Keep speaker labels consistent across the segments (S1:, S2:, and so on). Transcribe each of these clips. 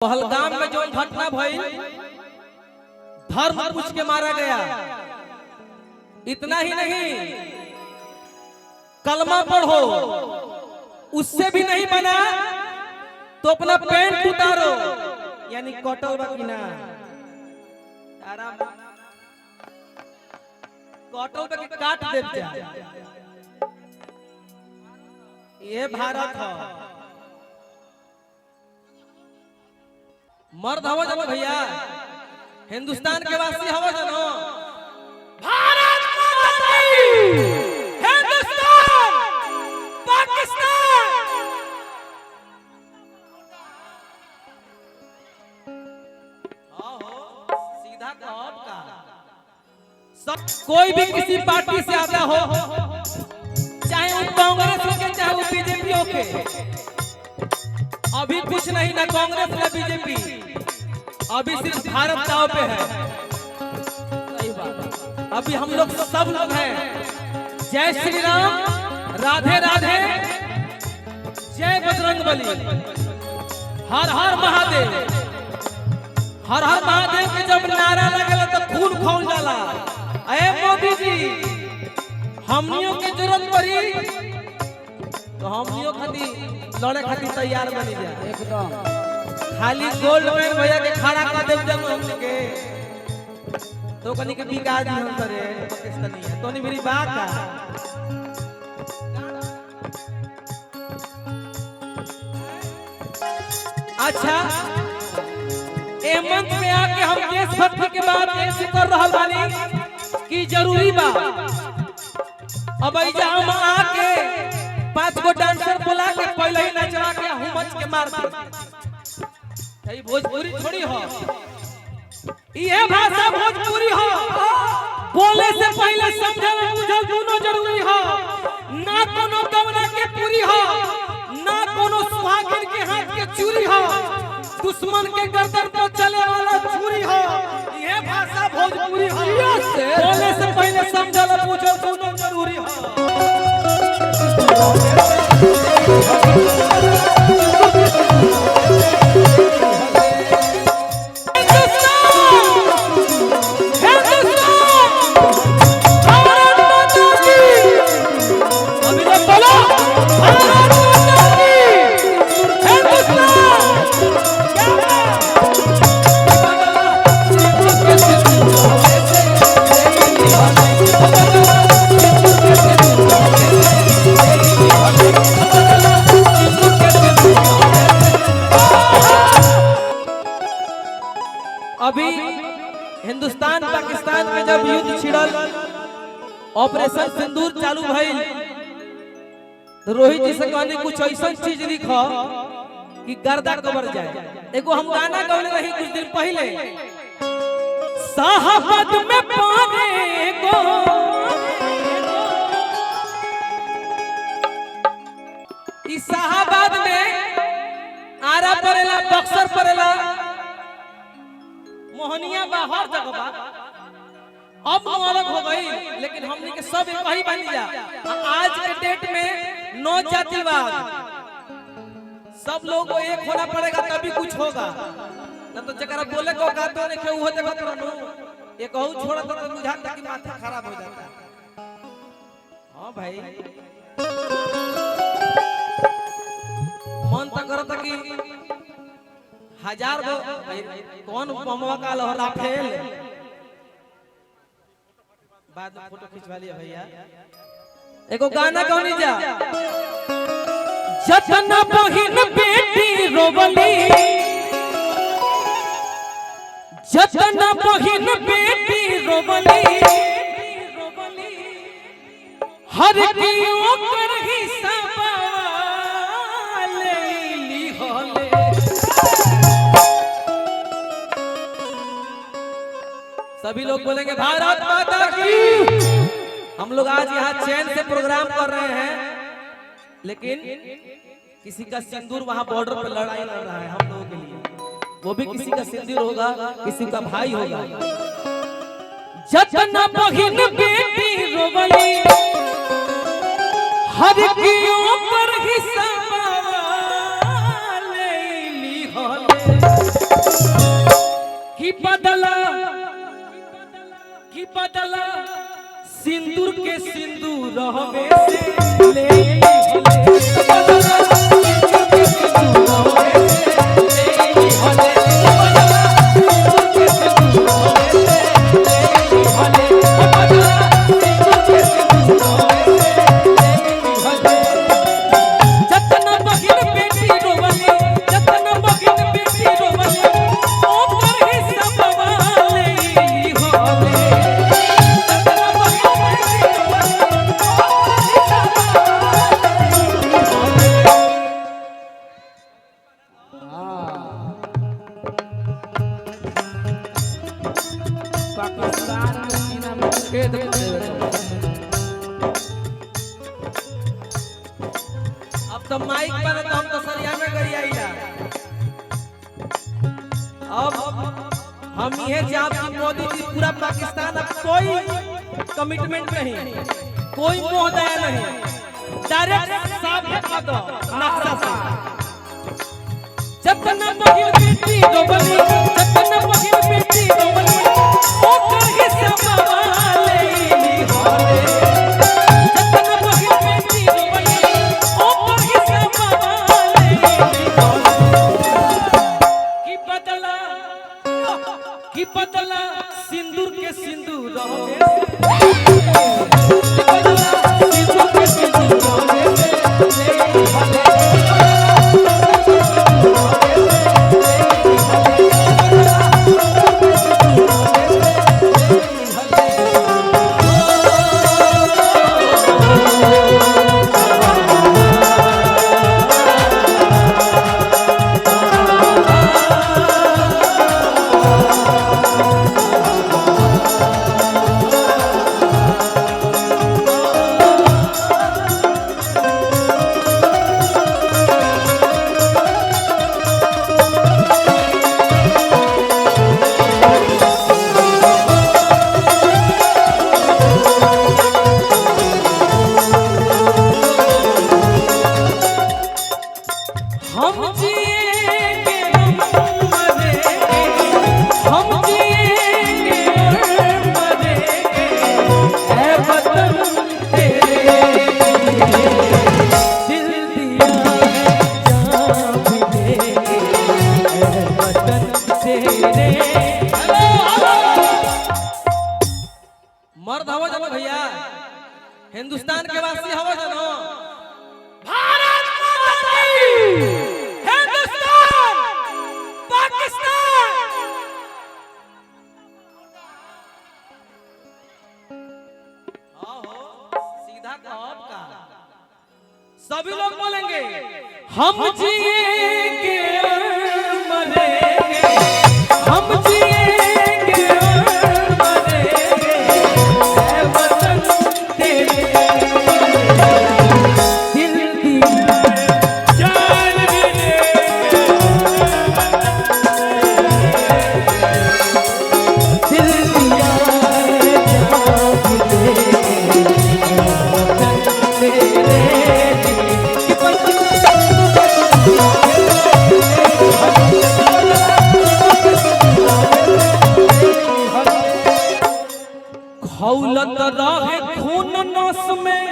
S1: पहलगाम में जो घटना भई धर्म पूछ के मारा गया। इतना ही नहीं, कलमा पढ़ो, उससे भी नहीं बना तो अपना पैंट उतारो, यानी कटल बकिना कटल बकी काट दे जा। ये भारत है। मर्द हवा जानो भैया, हिंदुस्तान के वासी हवा जानो। भारत माता की, हिंदुस्तान, पाकिस्तान। सीधा कब का सब कोई भी किसी पार्टी से आता हो, चाहे वो कांग्रेस हो के चाहे वो बीजेपी हो के, अभी कुछ नहीं, ना कांग्रेस ना बीजेपी, अभी सिर्फ भारत दांव पे है। सही बात। अभी हम लोग सब लोग हैं। जय श्री राम, राधे राधे, जय बजरंगबली, हर हर महादेव। हर हर महादेव के जब नारा लगेला तो खून खौल जाला। अरे मोदी जी, हमनियों के जरूरत पड़ी तो हमनियों खातिर लड़े खातिर तैयार बनी जाए एकदम। खाली गोल्ड मैन भैया के खड़ा कर देव जब हमने के तो कनी के बिका दी हम करे पाकिस्तानी है तो नहीं मेरी बात का। अच्छा, ए मंच में आके हम देशभक्ति के बात ऐसे कर रहा बानी कि जरूरी बा। अब ऐजा हम आके 5 गो डांसर बुला के पहले ही नचवा के हुमच के मार दे। ये भोजपुरी थोड़ी हो, ये भाषा भोजपुरी हो। बोले से पहले समझल बुझल दोनों जरूरी हो। ना कोनो गवना के पूरी हो, ना कोनो सुहागिन के हाथ के चूरी हो, दुश्मन के गर्दन पर चले वाला छुरी हो। ये भाषा भोजपुरी हो। बोले से पहले समझल बुझल दोनों जरूरी हो। अभी हिंदुस्तान पाकिस्तान में जब युद्ध छिड़ल, ऑपरेशन सिंदूर चालू भइल, तो रोहित जी से कहने कुछ ऐसा चीज लिखो कि गर्दा कबर जाए। एगो हम गाना गौले रही कुछ दिन पहले, साहबत में पाने को इस साहबाद में आरा पड़ेला, बक्सर पड़ेला, मोहनिया बा, हर जगह बा। अब अलग हो गई, लेकिन हमने के सब एक ही बन जा। आज के डेट में नौ जातिवाद, सब लोगों को एक होना पड़ेगा तभी कुछ होगा, न तो जगह बोले को गातो ने के वो जगह पर एक और छोड़ा तो बुझाता कि माथा खराब हो जाता। हां भाई, मन तो करता कि हजार गो कौन बमवा का लहरा फेल बाद में फोटो खिंचवा लिया भैया। एगो गाना गौनी जा, जतन बहिन बेटी रोवली, जतन बहिन बेटी रोवली, हर की ओकर हिसाब लेली होले। सभी लोग बोलेंगे भारत माता की। हम लोग आज यहाँ चैन से प्रोग्राम कर रहे हैं, लेकिन किसी का सिंदूर वहाँ बॉर्डर पर लड़ाई लड़ रहा है हम लोगों के लिए। वो भी किसी का सिंदूर होगा, किसी का भाई होगा। जतना बहिन बेटी रोवली, हर की ऊपर हिसाब लेली होले। बदला सिंदूर के सिंदूर रहवे से ले बदला सिंदूर के सिंदूर रहवे से ले भले बदला सिंदूर के सिंदूर रहवे से ले भले बदला सिंदूर के सिंदूर रहवे से ले भले जतन बगिन बेटी रोवले जतन बगिन बेटी रोवले ओ कर ही सब वाले होले पाकिस्तान में सीना में छेद कर देवे अब तो माइक पर तो हम तो सरिया में गई आइला अब हम ये जाब की मोदी जी पूरा पाकिस्तान अब कोई कमिटमेंट नहीं कोई मोह दया नहीं डायरेक्ट साफ कर दो नक्शा से जतन बगिन बेटी डोबली जतन बगिन बेटी डोबली ओ कर ही सब वाले होले जतन बगिन बेटी डोबली ओ कर ही सब वाले की बदला सिंदूर के सिंदूर रहवे की बदला सिंदूर के सिंदूर रहवे से ले भले हम जिएंगे हम मरेंगे हम जिएंगे हम मरेंगे ऐ वतन तेरे दिल दिया है जान भी देंगे ऐ वतन तेरे मर्द हवा जानो भैया हिंदुस्तान के वासी हवा जानो भारत माता की हिंदुस्तान पाकिस्तान सीधा कहो का सभी लोग बोलेंगे हम जिएंगे मरेंगे हम जिएंगे मरेंगे ऐ वतन तेरे दिल दिया जान भी देंगे दिल दिया जान भी देंगे वतन तेरे की खौलत रहे खून नस में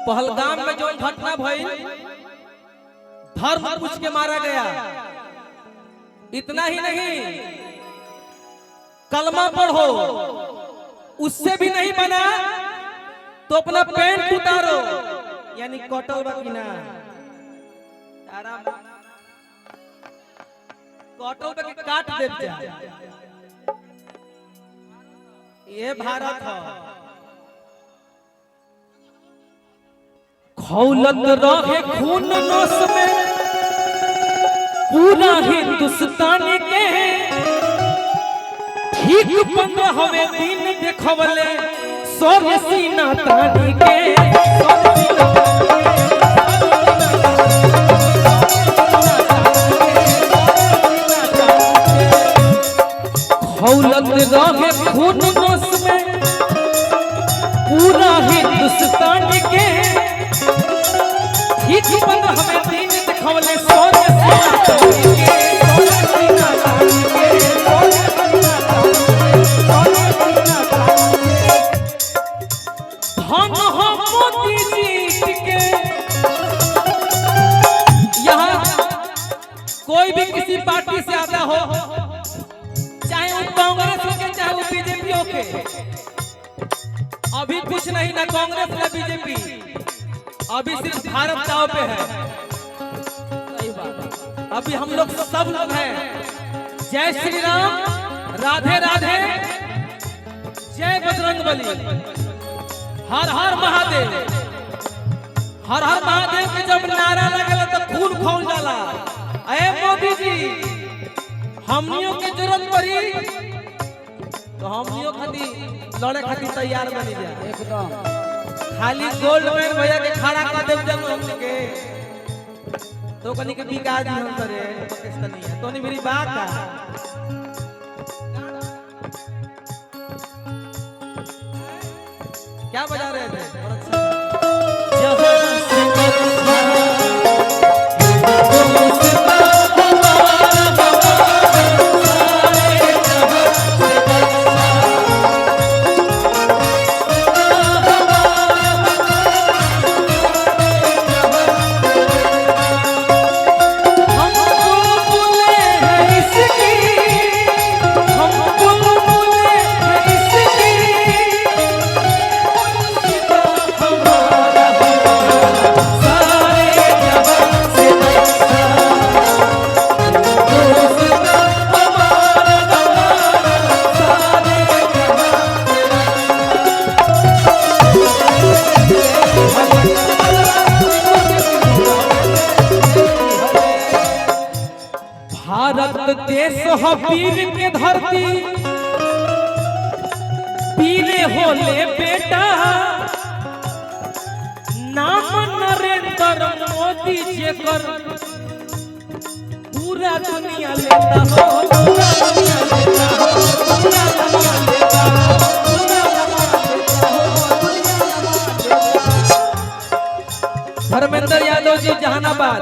S1: पहलगाम में जो घटना भई धर्म पूछ के मारा गया इतना ही नहीं कलमा पढ़ो उससे भी नहीं बना तो अपना पैंट उतारो यानी कटल बकिना तारा कटल बकी काट देव जा ये भारत है खौलत रहे खून नस में पूरा हिंदुस्तान के ठीक 15वें दिन देखवले सोरे सीना तानी के खौलत रहे खून नस में पूरा हिंदुस्तान के ठीक 15वें दिन देखवले सोरे सीना तानी के कोई भी किसी पार्टी से आता हो, चाहे वो कांग्रेस हो के चाहे वो बीजेपी हो के, अभी कुछ नहीं, ना कांग्रेस ना बीजेपी, अभी सिर्फ भारत दांव पे है। अभी हम लोग सब लोग हैं। जय श्री राम, राधे राधे, जय बजरंगबली, हर हर महादेव। हर हर महादेव के जब नारा लगेला तो खून खौल जाला। अरे मोदी जी, हमनियों के जरूरत पड़ी तो हमनियों खातिर लड़े खातिर तैयार बनी जा एकदम। खाली गोल्ड मैन भैया के खड़ा कर देव जब हमने के तो कनी के बिका दी हम करे पाकिस्तानी है तो नहीं मेरी बात का। क्या बजा रहे थे? भारत देश हो वीर के धरती, पीले होले बेटा, नाम नरेंद्र मोदी जेकर पूरा दुनिया लेता हो, पूरा दुनिया लेता हो, पूरा दुनिया लेता हो, धर्मेंद्र यादव जी जहानाबाद,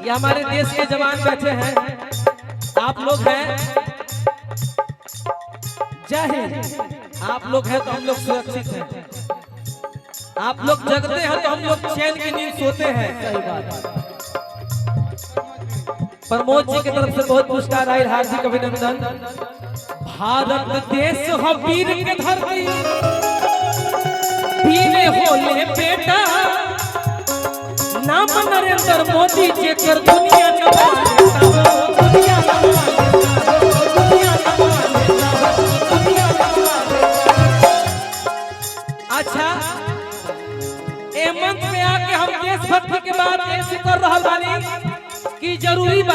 S1: ये हमारे देश के जवान बैठे हैं, आप लोग हैं, जय हिंद। आप लोग हैं तो हम लोग सुरक्षित हैं, आप लोग जगते हैं तो हम लोग चैन की नींद सोते हैं। सही बात। प्रमोद जी की तरफ से बहुत पुरस्कार आए, हार्दिक अभिनंदन। भारत देश हो वीर के धरती, पीले होले बेटा, नाम नरेंद्र मोदी जेकर दुनिया नवा लेता हो, दुनिया नवा लेता हो, दुनिया नवा लेता हो, दुनिया नवा लेता हो। अच्छा, ए मंच में आके हम देशभक्ति के बात ऐसे कर रहा बानी कि जरूरी बा।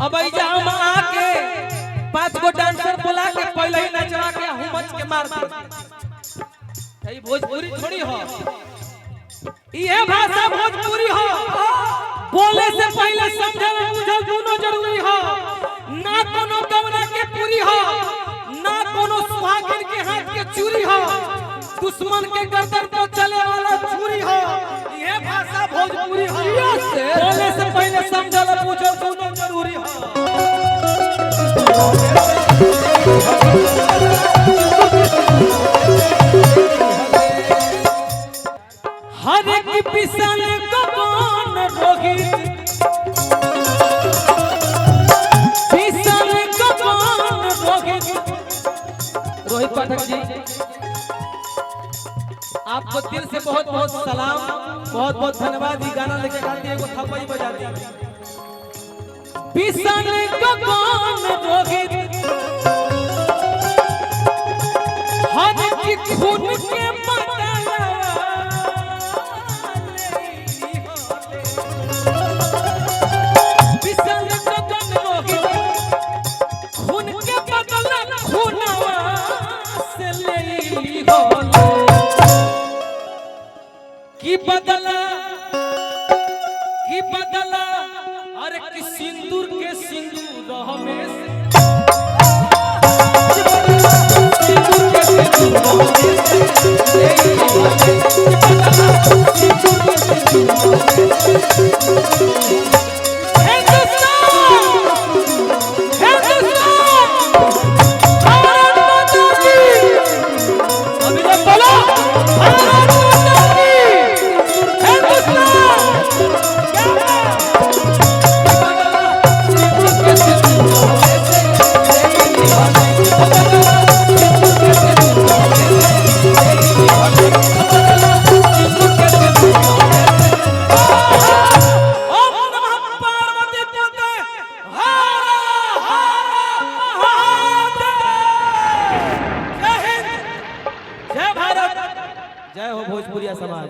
S1: अब ऐजा हम आके 5 गो डांसर बुला के पहले ही नचवा के हुमच के मार दे। भोजपुरी थोड़ी हो, ये भाषा भोजपुरी हो, बोले से पहले समझल बुझल दोनों जरूरी हो। ना कोनो गवना के पूरी हो, ना कोनो सुहागिन के हाथ के चूरी हो, दुश्मन के गर्दन पर चले वाला छुरी हो। ये भाषा भोजपुरी हो, बोले से पहले समझल बुझल दोनों जरूरी हो। हर एक पिसल कौन रोहित, पिसल कौन रोहित। रोहित पाठक जी, आपको दिल से बहुत बहुत सलाम, बहुत बहुत धन्यवाद। ये गाना लेके गाती है, वो थप्पड़ी बजाती है। पिसल कौन रोहित, हर एक खून के बदला की बदला, अरे कि सिंदूर के सिंदूर हमें सिंदूर के सिंदूर हो भोजपुरिया समाज।